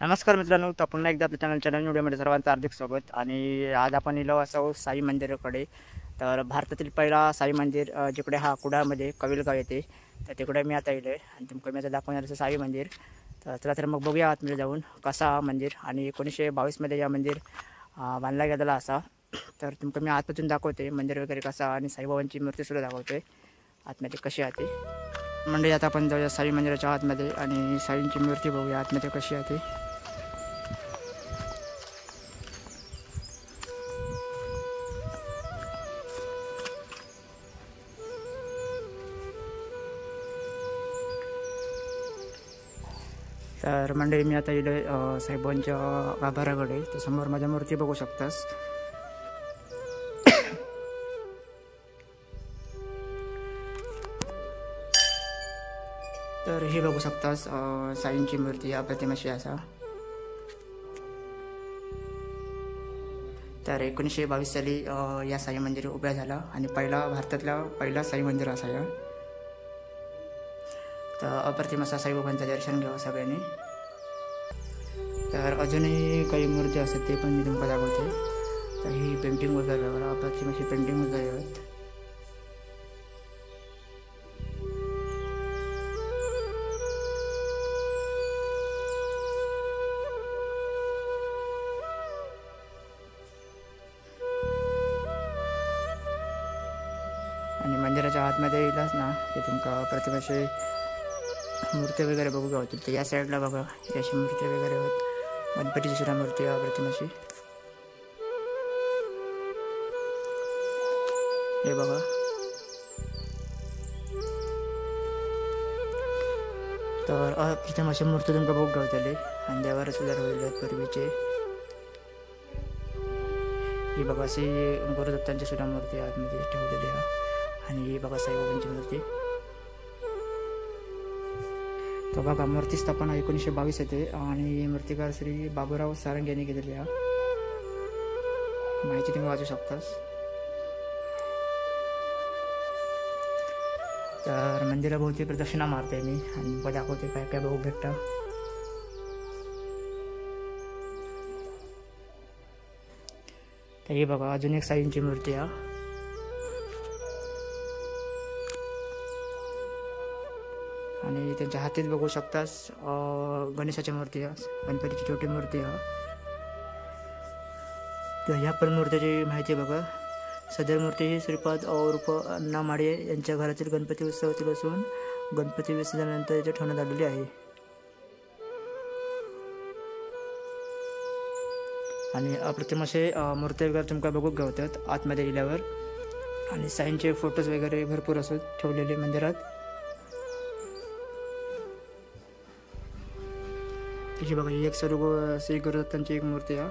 नमस्कार मित्रांनो, तर पुन्हा एकदा आपल्या चॅनलच्या नवीन व्हिडिओमध्ये सर्वांचं हार्दिक स्वागत. आणि आज आपण इलो असो साई मंदिराकडे. तर भारतातील पहिला साई मंदिर जिकडे हा कुडाळमध्ये कविलगाव येते, तर तिकडे मी आता इलो आणि तुमचं मी आता दाखवणार असं साई मंदिर. तर चला तर मग बघूया आतमध्ये जाऊन कसा हा मंदिर. आणि 1922मध्ये या मंदिर बांधला गेलेला असा. तर तुमचं मी आतमधून दाखवते मंदिर वगैरे कसा, आणि साईबाबांची मूर्तीसुद्धा दाखवते आतमध्ये कशी आहे ती. म्हणजे आता आपण जाऊया साई मंदिराच्या आतमध्ये आणि साईंची मूर्ती बघूया आतमध्ये कशी आहे ती. तर मंडळी मी आता इले साहेबांच्या गाभाऱ्याकडे, तर समोर माझ्या मूर्ती बघू शकतास. तर ही बघू शकतास साईंची मूर्ती अप्रतिमशी असा. तर 1922 साली या साई मंदिर उभ्या झाला आणि भारतातला पहिला साई मंदिर असा या. तर अप्रतिम असा साईबाबांचं दर्शन घ्यावं सगळ्यांनी. तर अजूनही काही मूर्ती असतात ते पण मी तुमका दाखवते. तर ही पेंटिंग वगैरे बघा, अप्रतिम अशी पेंटिंग वगैरे आहेत. आणि मंदिराच्या आतमध्ये येईलच ना ते तुमका अप्रतिम असे मूर्ती वगैरे बघू गावतील. तर या साईडला बघा याची मूर्ती वगैरे आहेत. गणपतीची सुद्धा मूर्ती आहे अप्रतिम अशी. हे बघा. तर अप्रतिम अशी मूर्ती तुमका बघू गावतली. आणि देवार सुद्धा राहिलेले आहेत पूर्वीचे. ही बघा अशी गुरुदत्तांची सुद्धा मूर्ती आतमध्ये ठेवलेली आहे. आणि ही बघा साईबाबांची मूर्ती. तर बघा मूर्ती स्थापना 1922 येते आणि मूर्तिकार श्री बाबूराव सारंग यांनी केलेली आहे. माहिती तुम्ही वाचू शकतास. तर मंदिराभोवती प्रदक्षिणा मारते मी आणि दाखवते काय काय बघू भेटतं. तर ही बघा अजून एक साईंची मूर्ती आहे. आणि त्यांच्या हातीत बघू शकतास गणेशाची मूर्ती आहे, गणपतीची छोटी मूर्ती आहे. तर ह्या पण मूर्तीची माहिती बघा. सदर मूर्ती ही श्रीपाद उर्फ अण्णा माडे यांच्या घरातील गणपती उत्सवातील असून गणपती विसर्जनानंतर इथे ठेवण्यात आलेली आहे. आणि अप्रतिम असे मूर्ती वगैरे तुमका बघू गावतात आतमध्ये गेल्यावर. आणि साईंचे फोटोज वगैरे भरपूर असत ठेवलेले मंदिरात. ही बघा ही एक श्री गुरुदत्तांची एक मूर्ती आहे.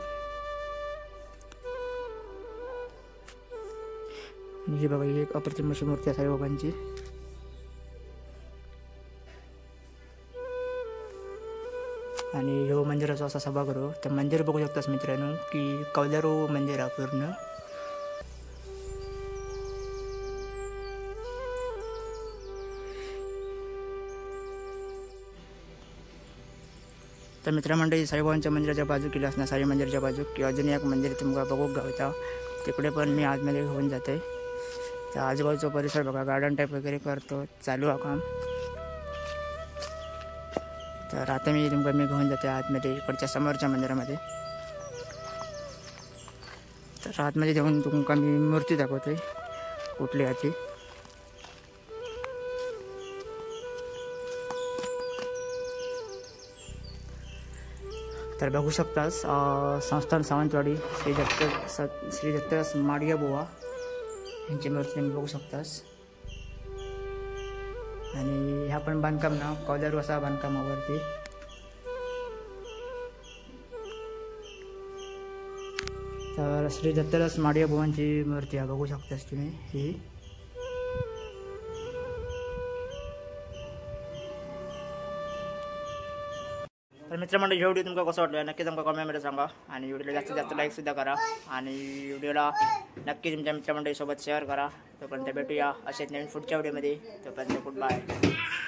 आणि ही बघा ही एक अप्रतिम अशी मूर्ती आहे साईबाबांची. आणि ह्यो मंदिराचा असा सभागृह. तर मंदिर बघू शकतास मित्रांनो की कौलारू मंदिर आहे पूर्ण. तर मित्रमंडळी साईबाबांच्या मंदिराच्या बाजू केली असणार साई मंदिराच्या बाजू की अजून एक मंदिर तुमका बघू गावता. तिकडे पण मी आतमध्ये घेऊन जाते. तर आजूबाजूचा परिसर बघा गार्डन टाईप वगैरे करतो चालू आहे काम. तर आता मी घेऊन जाते आतमध्ये इकडच्या समोरच्या मंदिरामध्ये. तर आतमध्ये जाऊन तुमका मी मूर्ती दाखवते कुठली आहे ती. तर बघू शकतास संस्थान सावंतवाडी श्री दत्त माडिया बुवा यांची मूर्ती बघू शकतास. आणि ह्या पण बांधकाम ना कौलारू असा बांधकामावरती. तर श्री दत्तदास माडिया बुवांची मूर्ती आहे बघू शकतास तुम्ही ही. तर मित्रमंडळी व्हिडिओ तुमका कसं वाटलं नक्की तुमका कमेंटमध्ये सांगा. आणि व्हिडिओला जास्तीत जास्त लाईकसुद्धा करा. आणि व्हिडिओला नक्की तुमच्या मित्रमंडळीसोबत शेअर करा. तोपर्यंत भेटूया असेच नवीन पुढच्या व्हिडिओमध्ये. तोपर्यंत गुड बाय.